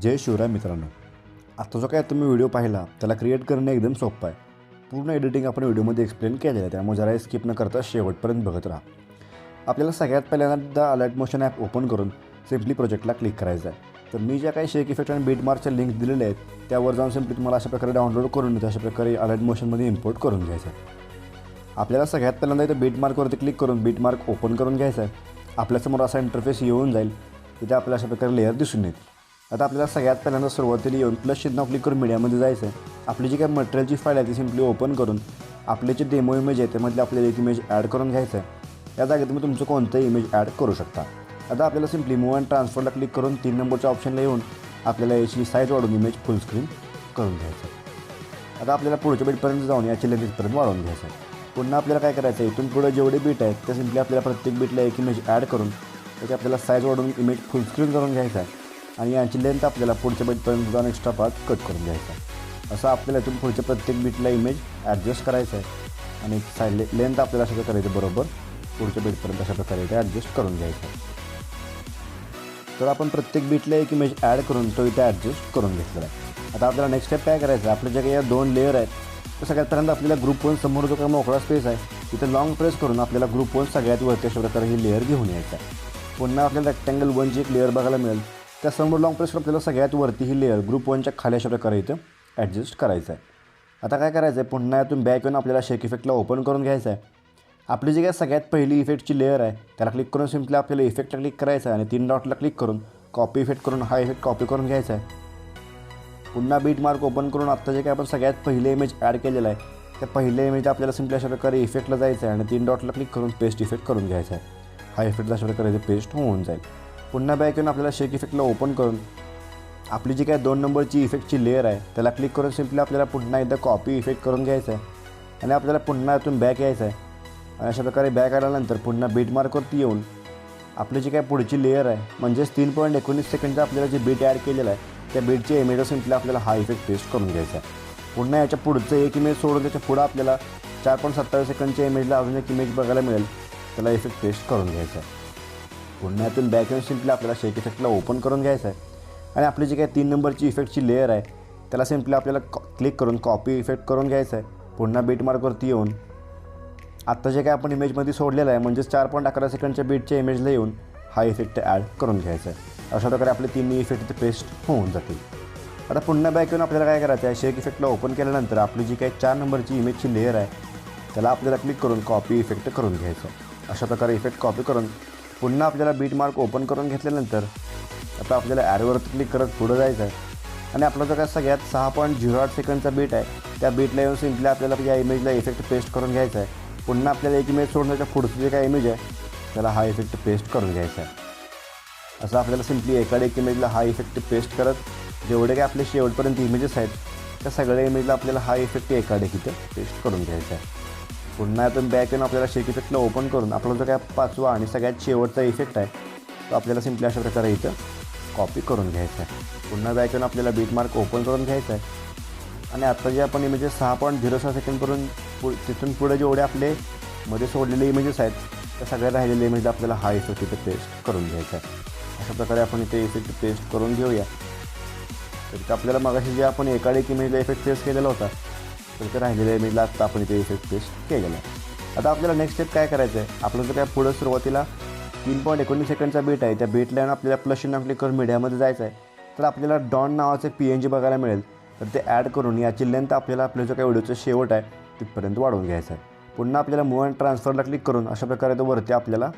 जय शिवराय मित्रांनो, आता जो काय तुम्ही व्हिडिओ पाहिला त्याला क्रिएट करणे एकदम सोपं आहे. पूर्ण एडिटिंग आपण व्हिडिओमध्ये एक्सप्लेन केलेलं आहे, त्यामुळे जरा स्किप न करता शेवटपर्यंत बघत राहा. आपल्याला सगळ्यात पहिल्यांदा अलर्ट मोशन ॲप ओपन करून सिम्पली प्रोजेक्टला क्लिक करायचं आहे. तर मी ज्या काही शेक इफेक्ट आणि बीट मार्कच्या लिंक दिलेल्या आहेत त्यावर जाऊन सिम्पली तुम्हाला अशा प्रकारे डाउनलोड करून अशा प्रकारे अलर्ट मोशनमध्ये इम्पोर्ट करून घ्यायचं आहे. आपल्याला सगळ्यात पहिल्यांदा इथं बीट मार्कवरती क्लिक करून बीट मार्क ओपन करून घ्यायचा आहे. आपल्यासमोर असा इंटरफेस येऊन जाईल. तिथे आपल्याला अशा प्रकारे लेअर दिसून येईल. आता आपल्याला सगळ्यात पहिल्यांदा सुरुवातीला येऊन प्लस चिन्ह क्लिक करून मीडियामध्ये जायचं आहे. आपली जी काही मटेरियलची फाईल आहे ती सिम्पली ओपन करून आपले जे डेमो इमेज आहे त्यामधले आपल्याला एक इमेज ॲड करून घ्यायचं आहे. या जागेत तुम्ही तुमचं कोणतंही इमेज ॲड करू शकता. आता आपल्याला सिम्पली मूव्ह अँड ट्रान्सफरला क्लिक करून 3 नंबरच्या ऑप्शनला येऊन आपल्याला याची साईज वाढवून इमेज फुल स्क्रीन करून घ्यायचं आहे. आता आपल्याला पुढच्या बीटपर्यंत जाऊन याची लेंथ इथपर्यंत वाढवून घ्यायचं आहे. पुन्हा आपल्याला काय करायचं आहे, इथून पुढे जेवढे बीट आहेत ते सिम्पली आपल्याला प्रत्येक बीटला एक इमेज ॲड करून त्याची आपल्याला साईज वाढवून इमेज फुल स्क्रीन करून घ्यायचा आहे. आणि यांची लेंथ आपल्याला पुढच्या बीटपर्यंत जाऊन एक्स्ट्रा पार्ट कट करून घ्यायचा आहे. असं आपल्याला इथून पुढच्या प्रत्येक बीटला इमेज ॲडजस्ट करायचं आहे आणि साईड लेंथ आपल्याला असं करायचं बरोबर पुढच्या बीटपर्यंत अशा प्रकारे इथे ॲडजस्ट करून घ्यायचं आहे. तर आपण प्रत्येक बीटला एक इमेज ॲड करून तो इथे ॲडजस्ट करून घेतलेला आहे. आता आपल्याला नेक्स्ट स्टेप काय करायचं आहे, आपल्या जे काही या 2 लेअर आहेत तर सगळ्यात पहिल्यांदा आपल्याला ग्रुप 1 समोर जो काही मोकळा स्पेस आहे तिथे लॉंग प्रेस करून आपल्याला ग्रुप 1 सगळ्यात वरती अशा प्रकारे ही लेअर घेऊन यायचं आहे. पुन्हा आपल्याला रेक्टँगल 1ची एक लेअर बघायला मिळेल. त्यासमोर लॉंग प्रेस करून आपल्याला सगळ्यात वरती ही लेअर ग्रुप 1च्या खाली अशा प्रकारे इथं ॲडजस्ट करायचं आहे. आता काय करायचं आहे, पुन्हा यातून बॅक येऊन आपल्याला शेक इफेक्टला ओपन करून घ्यायचं आहे. आपली जी काय सगळ्यात पहिली इफेक्टची लेअर आहे त्याला क्लिक करून सिम्पली आपल्याला इफेक्टला क्लिक करायचं आहे आणि 3 डॉटला क्लिक करून कॉपी इफेक्ट करून हा इफेक्ट कॉपी करून घ्यायचा आहे. पुन्हा बीट मार्क ओपन करून आत्ता जे काय आपण सगळ्यात पहिले इमेज ॲड केलेला आहे त्या पहिल्या इमेज आपल्याला सिम्पली अशा प्रकारे इफेक्टला जायचं आहे आणि 3 डॉटला क्लिक करून पेस्ट इफेक्ट करून घ्यायचा आहे. हा इफेक्ट अशा प्रकारे इथे पेस्ट होऊन जाईल. पुन्हा बॅक येऊन आपल्याला शेक इफेक्टला ओपन करून आपली जी काय 2 नंबरची इफेक्टची लेअर आहे त्याला क्लिक करून सिम्पली आपल्याला पुन्हा एकदा कॉपी इफेक्ट करून घ्यायचं आहे आणि आपल्याला पुन्हा यातून बॅक यायचं आहे. आणि अशा प्रकारे बॅक आल्यानंतर पुन्हा बीट मार्कवरती येऊन आपली जी काय पुढची लेअर आहे म्हणजेच 3.19 सेकंडचा आपल्याला जे बीट ॲड केलेलं आहे त्या बीटच्या इमेजवर सिम्पली आपल्याला हा इफेक्ट पेस्ट करून घ्यायचा आहे. पुन्हा याच्या पुढचं एक इमेज सोडून त्याच्या पुढं आपल्याला 4.27 सेकंडच्या इमेजला अजून एक इमेज बघायला मिळेल त्याला इफेक्ट पेस्ट करून घ्यायचा आहे. पुन्हा यातून बॅक येऊन सिम्पली आपल्याला शेक इफेक्टला ओपन करून घ्यायचं आहे आणि आपली जी काय 3 नंबरची इफेक्टची लेअर आहे त्याला सिम्पली आपल्याला क्लिक करून कॉपी इफेक्ट करून घ्यायचं आहे. पुन्हा बीट मार्कवरती येऊन आत्ता जे काय आपण इमेजमध्ये सोडलेलं आहे म्हणजेच 4.11 सेकंडच्या बीटच्या इमेजला येऊन हा इफेक्ट ॲड करून घ्यायचा आहे. अशा प्रकारे आपले 3 इफेक्ट इथे पेस्ट होऊन जातील. आता पुन्हा बॅक येऊन आपल्याला काय करायचं आहे, शेक इफेक्टला ओपन केल्यानंतर आपली जी काही 4 नंबरची इमेजची लेअर आहे त्याला आपल्याला क्लिक करून कॉपी इफेक्ट करून घ्यायचं आहे. अशा प्रकारे इफेक्ट कॉपी करून पुन्हा आपल्याला बीट मार्क ओपन करून घेतल्यानंतर आता आपल्याला ॲरोवरती क्लिक करत पुढं जायचं आहे आणि आपला जो काय सगळ्यात 6.08 सेकंडचा बीट आहे त्या बीटला येऊन सिम्पली आपल्याला या इमेजला इफेक्ट पेस्ट करून घ्यायचा आहे. पुन्हा आपल्याला एक इमेज सोडून त्याच्या पुढचं जे काय इमेज आहे त्याला हा इफेक्ट पेस्ट करून घ्यायचा आहे. असं आपल्याला सिम्पली एकाडे एक इमेजला हा इफेक्ट पेस्ट करत जेवढे काय आपले शेवटपर्यंत इमेजेस आहेत त्या सगळ्या इमेजला आपल्याला हा इफेक्ट एकाडे इथं पेस्ट करून घ्यायचा आहे. पुन्हा यातून बॅक येऊन आपल्याला शेक इफेक्टला ओपन करून आपला जो काय 5वा आणि सगळ्यात शेवटचा इफेक्ट आहे तो आपल्याला सिम्पली अशा प्रकारे इथं कॉपी करून घ्यायचा आहे. पुन्हा बॅक येऊन आपल्याला बीट मार्क ओपन करून घ्यायचा आहे आणि आता जे आपण इमेजेस 6.06 सेकंडपर्यंत तिथून पुढे जेवढे आपले मध्ये सोडलेले इमेजेस आहेत त्या सगळ्या राहिलेल्या इमेजला आपल्याला हा इफेक्ट इथे पेस्ट करून घ्यायचा आहे. अशा प्रकारे आपण इथे इफेक्ट पेस्ट करून घेऊया. तर इथं आपल्याला मगाशी जे आपण एकाडे एक इमेजला इफेक्ट पेस्ट केलेला होता तर इथे राहिलेल्या इमेजला आत्ता आपण इथे इफेक्ट पेस्ट केलेला आहे. आता आपल्याला नेक्स्ट स्टेप काय करायचं आहे, आपलं जर काय पुढं सुरुवातीला 3.19 सेकंडचा बीट आहे त्या बीटला आपल्याला प्लस चिन्ह क्लिक करून मीडियामध्ये जायचं आहे. तर आपल्याला डॉन नावाचं PNG बघायला मिळेल तर ते ॲड करून याची लेंथ आपल्याला आपल्या जो काही व्हिडिओचा शेवट आहे तिथपर्यंत वाढवून घ्यायचं आहे. पुन्हा आपल्याला मूव्ह अँड ट्रान्सफरला क्लिक करून अशा प्रकारे तो वरती आपल्याला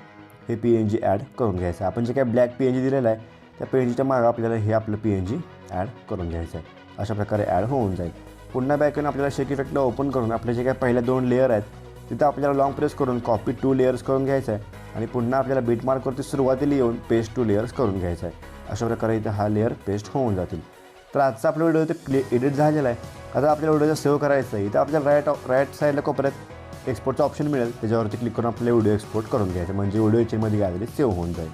हे PNG ॲड करून घ्यायचं आहे. आपण जे काय ब्लॅक PNG दिलेलं आहे त्या PNGच्या मागं आपल्याला हे आपलं PNG ॲड करून घ्यायचं आहे. अशा प्रकारे ॲड होऊन जाईल. पुन्हा बॅक येऊन आपल्याला शेक इफेक्टला ओपन करून आपले जे काय पहिल्या 2 लेअर आहेत तिथं आपल्याला लॉंग प्रेस करून कॉपी 2 लेयर्स करून घ्यायचं आहे आणि पुन्हा आपल्याला बीट मार्कवरती सुरुवातीला येऊन पेस्ट 2 लेयर्स करून घ्यायचं आहे. अशा प्रकारे इथं हा लेअर पेस्ट होऊन जातील. तर आजचा आपला व्हिडिओ इथे एडिट झालेला आहे. आता आपल्याला व्हिडिओ सेव्ह करायचं आहे. इथं आपल्याला राईट साईडला कोपऱ्यात एक्सपोर्टचा ऑप्शन मिळेल, त्याच्यावरती क्लिक करून आपल्याला व्हिडिओ एक्सपोर्ट करून घ्यायचा, म्हणजे व्हिडिओ याच्यामध्ये गॅलरी सेव्ह होऊन जाईल.